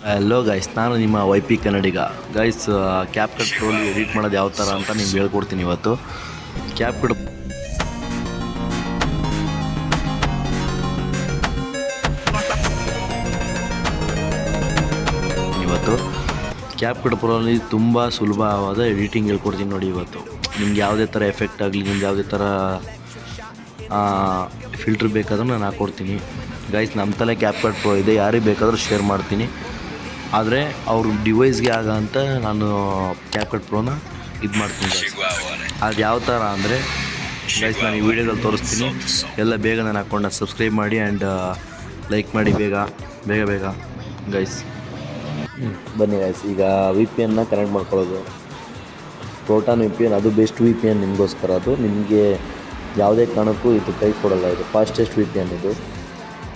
Hello guys, ನಾನು ನಿಮ್ಮ Y P ಕನ್ನಡಿಗ. Guys, cap cut ಪ್ರೋಲಿ edit ಮಾಡೋದು ಯಾವ ಥರ ಅಂತ ನಿಮ್ಗೆ ಹೇಳ್ಕೊಡ್ತೀನಿ ಇವತ್ತು. ಕ್ಯಾಪ್ ಕಟ್ ಕ್ಯಾಪ್ ಕಟ್ ಪ್ರೋಲಿ ತುಂಬ ಸುಲಭವಾದ ಎಡಿಟಿಂಗ್ ಹೇಳ್ಕೊಡ್ತೀನಿ ನೋಡಿ ಇವತ್ತು. ನಿಮ್ಗೆ ಯಾವುದೇ ಥರ ಎಫೆಕ್ಟ್ ಆಗಲಿ, ನಿಮ್ಗೆ ಯಾವುದೇ ಥರ ಫಿಲ್ಟ್ರ್ ಬೇಕಾದ್ರೂ ನಾನು ಹಾಕ್ಕೊಡ್ತೀನಿ. ಗೈಸ್, ನಮ್ಮ ತಲೆ ಕ್ಯಾಪ್ ಕಟ್ ಪ್ರೋ ಇದೆ, ಯಾರಿಗೆ ಬೇಕಾದರೂ ಶೇರ್ ಮಾಡ್ತೀನಿ. ಆದರೆ ಅವ್ರ ಡಿವೈಸ್ಗೆ ಆಗೋಂಥ ನಾನು ಕ್ಯಾಪ್ ಕಟ್ ಪ್ರೋನ ಇದು ಮಾಡ್ತೀನಿ. ಅದು ಯಾವ ಥರ ಅಂದರೆ ಗೈಸ್, ನಾನು ಈ ವಿಡಿಯೋದಲ್ಲಿ ತೋರಿಸ್ತೀನಿ. ಎಲ್ಲ ಬೇಗ ನಾನು ಅಕೌಂಟನ್ನ ಸಬ್ಸ್ಕ್ರೈಬ್ ಮಾಡಿ ಆ್ಯಂಡ್ ಲೈಕ್ ಮಾಡಿ ಬೇಗ ಗೈಸ್. ಬನ್ನಿ ಗೈಸ್, ಈಗ ವಿ ಪಿ ಎನ್ನ ಕನೆಕ್ಟ್ ಮಾಡ್ಕೊಳ್ಳೋದು. ಪ್ರೋಟಾನ್ ವಿ ಪಿ ಎನ್, ಅದು ಬೆಸ್ಟ್ ವಿ ಪಿ ಎನ್ ನಿಮಗೋಸ್ಕರ. ಅದು ನಿಮಗೆ ಯಾವುದೇ ಕಾರಣಕ್ಕೂ ಇದು ಕೈ ಕೊಡೋಲ್ಲ. ಇದು ಫಾಸ್ಟೆಸ್ಟ್ ವಿ ಪಿ ಎನ್. ಇದು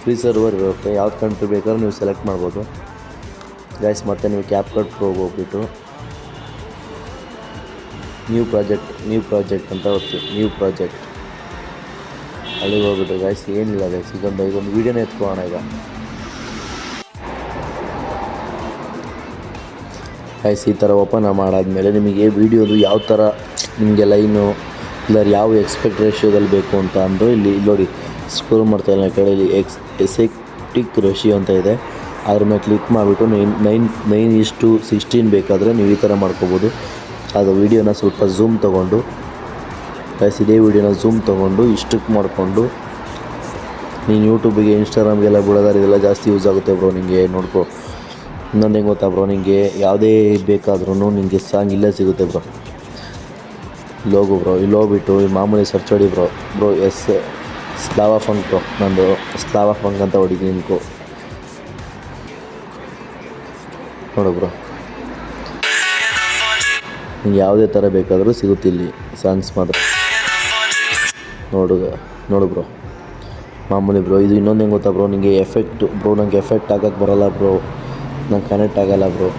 ಫ್ರೀ ಸರ್ವರ್ ಇರುತ್ತೆ, ಯಾವ್ದು ಕಂಟ್ರಿ ಬೇಕಾದ್ರೂ ನೀವು ಸೆಲೆಕ್ಟ್ ಮಾಡ್ಬೋದು ಗೈಸ್. ಮತ್ತು ನೀವು ಕ್ಯಾಪ್ ಕಟ್ ಪ್ರೋಗೆ ಹೋಗ್ಬಿಟ್ಟು ನ್ಯೂ ಪ್ರಾಜೆಕ್ಟ್ ಅಂತ ಹೋಗ್ತೀವಿ. ನ್ಯೂ ಪ್ರಾಜೆಕ್ಟ್ ಅಲ್ಲಿಗೆ ಹೋಗ್ಬಿಟ್ಟು ಗೈಸ್, ಏನಿಲ್ಲ ಗೈಸ್, ಇದೊಂದು ವೀಡಿಯೋನೇ ಎತ್ಕೊಳ್ಳೋಣ. ಈಗ ಗೈಸ್, ಈ ಥರ ಓಪನ್ ಮಾಡಾದಮೇಲೆ ನಿಮಗೆ ವೀಡಿಯೋದು ಯಾವ ಥರ ನಿಮಗೆ ಲೈನು ಇಲ್ಲ ಯಾವ ಎಕ್ಸ್ಪೆಕ್ಟ್ ರೇಷಿಯೋದಲ್ಲಿ ಬೇಕು ಅಂತ ಅಂದರು ಇಲ್ಲಿ ನೋಡಿ ಸ್ಕ್ರೋಲ್ ಮಾಡ್ತಾ ಇಲ್ಲ ಕಡೆಯಲ್ಲಿ ಎಸೆಕ್ಟಿಕ್ ರೇಷಿಯೋ ಅಂತ ಇದೆ. ಅದ್ರ ಮೇಲೆ ಕ್ಲಿಕ್ ಮಾಡಿಬಿಟ್ಟು 9:16 ಬೇಕಾದರೆ ನೀವು ಈ ಥರ ಮಾಡ್ಕೋಬೋದು. ಅದು ವೀಡಿಯೋನ ಸ್ವಲ್ಪ ಝೂಮ್ ತೊಗೊಂಡು ಗೈಸ್, ಇದೇ ವೀಡಿಯೋನ ಝೂಮ್ ತೊಗೊಂಡು ಇಷ್ಟಕ್ಕೆ ಮಾಡಿಕೊಂಡು ನೀನು ಯೂಟ್ಯೂಬಿಗೆ ಇನ್ಸ್ಟಾಗ್ರಾಮ್ಗೆಲ್ಲ ಬಿಡೋದಾರೆ ಇದೆಲ್ಲ ಜಾಸ್ತಿ ಯೂಸ್ ಆಗುತ್ತೆ ಬ್ರೋ. ನಿಮಗೆ ನೋಡ್ಕೊ. ಇನ್ನೊಂದು ಹೆಂಗೆ ಗೊತ್ತಾ ಬ್ರೋ, ನಿಮಗೆ ಯಾವುದೇ ಬೇಕಾದ್ರೂ ನಿಮಗೆ ಸಾಂಗ್ ಇಲ್ಲೇ ಸಿಗುತ್ತೆ ಬ್ರೋ. ಲೋಗು ಬ್ರೋ, ಇಲ್ಲಿ ಹೋಗ್ಬಿಟ್ಟು ಮಾಮೂಲಿ ಸರ್ಚ್ ಹೊಡಿ ಬ್ರೋ ಸ್ಲಾವಾ ಫಂಕ್ ಬ್ರೋ. ನಂದು ಸ್ಲಾವಾ ಫಂಕ್ ಅಂತ ಹೊಡಿತೀನಿ ನಿಮ್ಗೂ ನೋಡು ಬ್ರೋ. ನಿಮ್ಗೆ ಯಾವುದೇ ಥರ ಬೇಕಾದರೂ ಸಿಗುತ್ತೆ ಇಲ್ಲಿ ಸಾಂಗ್ಸ್ ಮಾತ್ರ. ನೋಡು ಬ್ರೋ, ಮಾಮೂಲಿ ಬ್ರೋ. ಇದು ಇನ್ನೊಂದು ಹೆಂಗೆ ಗೊತ್ತಾ ಬ್ರೋ, ನಿಮಗೆ ಎಫೆಕ್ಟು ಬ್ರೋ. ನನಗೆ ಎಫೆಕ್ಟ್ ಹಾಕೋಕ್ಕೆ ಬರೋಲ್ಲ ಬ್ರೋ, ನಂಗೆ ಕನೆಕ್ಟ್ ಆಗೋಲ್ಲ ಬ್ರೋ.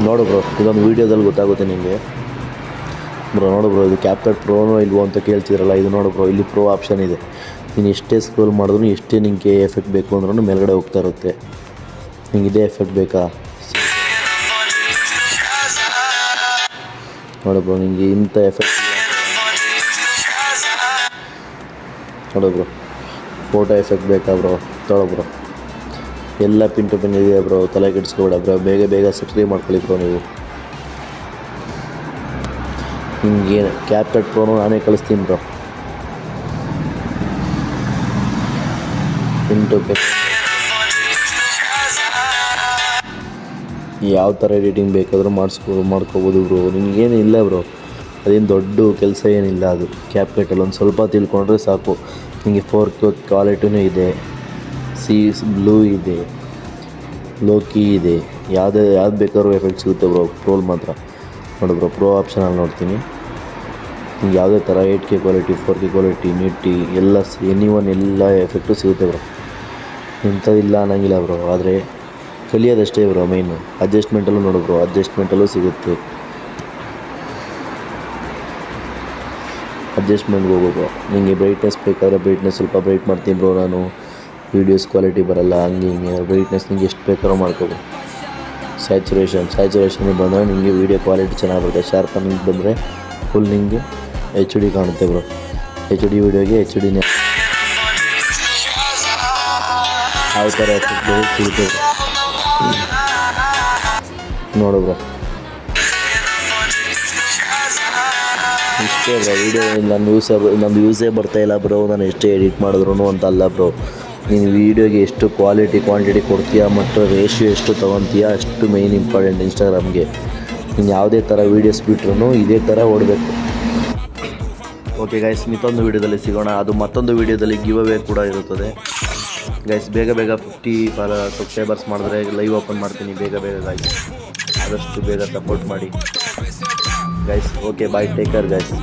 ನೋಡು ಬ್ರೋ, ಇದೊಂದು ವೀಡಿಯೋದಲ್ಲಿ ಗೊತ್ತಾಗುತ್ತೆ ನಿಮಗೆ ಬ್ರೋ. ನೋಡು ಬ್ರೋ, ಇದು ಕ್ಯಾಪ್ ಕಟ್ ಪ್ರೋನೋ ಇಲ್ವೋ ಅಂತ ಕೇಳ್ತಿರಲ್ಲ, ಇದು ನೋಡು ಬ್ರೋ, ಇಲ್ಲಿ ಪ್ರೋ ಆಪ್ಷನ್ ಇದೆ. ನೀನು ಎಷ್ಟೇ ಸ್ಕ್ರೋಲ್ ಮಾಡಿದ್ರು, ಎಷ್ಟೇ ನಿಮಗೆ ಎಫೆಕ್ಟ್ ಬೇಕು ಅಂದ್ರೂ ಮೇಲ್ಗಡೆ ಹೋಗ್ತಾ ಇರುತ್ತೆ. ನಿಂಗೆ ಇದೇ ಎಫೆಕ್ಟ್ ಬೇಕಾ ನೋಡು ಬ್ರೋ, ನಿಮಗೆ ಇಂಥ ಎಫೆಕ್ಟ್ ನೋಡು ಬ್ರೋ. ಫೋಟೋ ಎಫೆಕ್ಟ್ ಬೇಕಾ ಬ್ರೋ, ತೊಗೊಳ್ಳೋ ಬ್ರೋ. ಎಲ್ಲ ಪಿನ್ ಟು ಪಿನ್ ಇದೆ ಬ್ರೋ, ತಲೆ ಕೆಡಿಸ್ಕೊಬೇಡ ಬ್ರೋ. ಬೇಗ ಸಬ್ಸ್ಕ್ರೈಬ್ ಮಾಡ್ಕೊಳ್ಳಿ ಬ್ರೋ. ನೀವು ನಿಮಗೆ ಕ್ಯಾಪ್ ಕಟ್ ಪ್ರೋನು ನಾನೇ ಕಳಿಸ್ತೀನಿ ಬ್ರೋ. ಪಿನ್ ಟು ಪಿನ್ ಯಾವ ಥರ ಎಡಿಟಿಂಗ್ ಬೇಕಾದರೂ ಮಾಡ್ಕೋಬೋದು ಬ್ರೋ. ನಿಮಗೇನು ಇಲ್ಲ ಬ್ರೋ, ಅದೇನು ದೊಡ್ಡ ಕೆಲಸ ಏನಿಲ್ಲ. ಅದು ಕ್ಯಾಪ್ ಕಟ್ಟಲ್ಲಿ ಒಂದು ಸ್ವಲ್ಪ ತಿಳ್ಕೊಂಡ್ರೆ ಸಾಕು. ನಿಮಗೆ 4K ಕ್ವಾಲಿಟಿನೂ ಇದೆ, ಬ್ಲೂ ಇದೆ, ಲೋಕಿ ಇದೆ, ಯಾವ್ದು ಬೇಕಾದ್ರೂ ಎಫೆಕ್ಟ್ ಸಿಗುತ್ತೆ ಬ್ರೋ. ಪ್ರೋಲ್ ಮಾತ್ರ ನೋಡು ಬ್ರೋ, ಪ್ರೋ ಆಪ್ಷನಲ್ಲಿ ನೋಡ್ತೀನಿ. ನಿಮ್ಗೆ ಯಾವುದೇ ಥರ 8K ಕ್ವಾಲಿಟಿ, 4K ಕ್ವಾಲಿಟಿ, ನಿಟ್ಟಿ ಎಲ್ಲ ಎಲ್ಲ ಎಫೆಕ್ಟು ಸಿಗುತ್ತೆ ಬ್ರೋ. ಇಂಥದ್ದಿಲ್ಲ ಅನ್ನೋಂಗಿಲ್ಲ ಬ್ರೋ. ಆದರೆ ಕಲಿಯೋದಷ್ಟೇ ಬ್ರೋ ಮೈನು. ಅಡ್ಜಸ್ಟ್ಮೆಂಟಲ್ಲೂ ನೋಡು ಬ್ರೋ, ಅಡ್ಜಸ್ಟ್ಮೆಂಟಲ್ಲೂ ಸಿಗುತ್ತೆ. ಅಡ್ಜಸ್ಟ್ಮೆಂಟ್ಗೆ ಹೋಗೋದು. ನಿಮಗೆ ಬ್ರೈಟ್ನೆಸ್ ಬೇಕಾದರೆ ಬ್ರೈಟ್ನೆಸ್ ಸ್ವಲ್ಪ ಬ್ರೈಟ್ ಮಾಡ್ತೀನಿ ಬ್ರೋ ನಾನು. ವೀಡಿಯೋಸ್ ಕ್ವಾಲಿಟಿ ಬರೋಲ್ಲ, ಹಿಂಗೆ ಬ್ರೈಟ್ನೆಸ್ ನಿಂಗೆ ಎಷ್ಟು ಬೇಕಾದ್ರೂ ಮಾಡ್ಕೋಬೋದು. ಸ್ಯಾಚುರೇಷನ್ಗೆ ಬಂದರೆ ನಿಮಗೆ ವೀಡಿಯೋ ಕ್ವಾಲಿಟಿ ಚೆನ್ನಾಗಿ ಬರುತ್ತೆ. ಶಾರ್ಪನಿಂಗ್ ಬಂದರೆ ಫುಲ್ ನಿಮಗೆ HD ಕಾಣುತ್ತೆ ಬ್ರೋ. HD ವೀಡಿಯೋಗೆ HDನೇ ಯಾವ ಥರ ಸಿಗುತ್ತೆ ನೋಡು ಬ್ರೋ. ಇಷ್ಟೇ ಬ್ರೋ ವೀಡಿಯೋ. ನನ್ನ ಯೂಸೇ ಬರ್ತಾಯಿಲ್ಲ ಬ್ರೋ, ನಾನು ಎಷ್ಟೇ ಎಡಿಟ್ ಮಾಡಿದ್ರು ಅಂತ ಅಲ್ಲ ಬ್ರೋ. ನೀನು ವೀಡಿಯೋಗೆ ಎಷ್ಟು ಕ್ವಾಂಟಿಟಿ ಕೊಡ್ತೀಯಾ ಮತ್ತು ರೇಷಿಯೋ ಎಷ್ಟು ತೊಗೊತೀಯಾ ಅಷ್ಟು ಮೇಯ್ನ್ ಇಂಪಾರ್ಟೆಂಟ್ ಇನ್ಸ್ಟಾಗ್ರಾಮ್ಗೆ. ನೀನು ಯಾವುದೇ ಥರ ವೀಡಿಯೋಸ್ ಬಿಟ್ರೂ ಇದೇ ಥರ ಓಡಬೇಕು. ಓಕೆ ಗೈಸ್, ಮತ್ತೊಂದು ವೀಡಿಯೋದಲ್ಲಿ ಸಿಗೋಣ. ಅದು ಮತ್ತೊಂದು ವೀಡಿಯೋದಲ್ಲಿ ಗಿವ್ ಅವೇ ಕೂಡ ಇರುತ್ತದೆ ಗೈಸ್. ಬೇಗ 50 ಸಬ್ಸ್ಕ್ರೈಬರ್ಸ್ ಮಾಡಿದ್ರೆ ಲೈವ್ ಓಪನ್ ಮಾಡ್ತೀನಿ. ಬೇಗ ಗೈಸ್, ಆದಷ್ಟು ಬೇಗ ಸಪೋರ್ಟ್ ಮಾಡಿ ಗೈಸ್. ಓಕೆ, ಬಾಯ್, ಟೇಕ್ ಕೇರ್ ಗೈಸ್.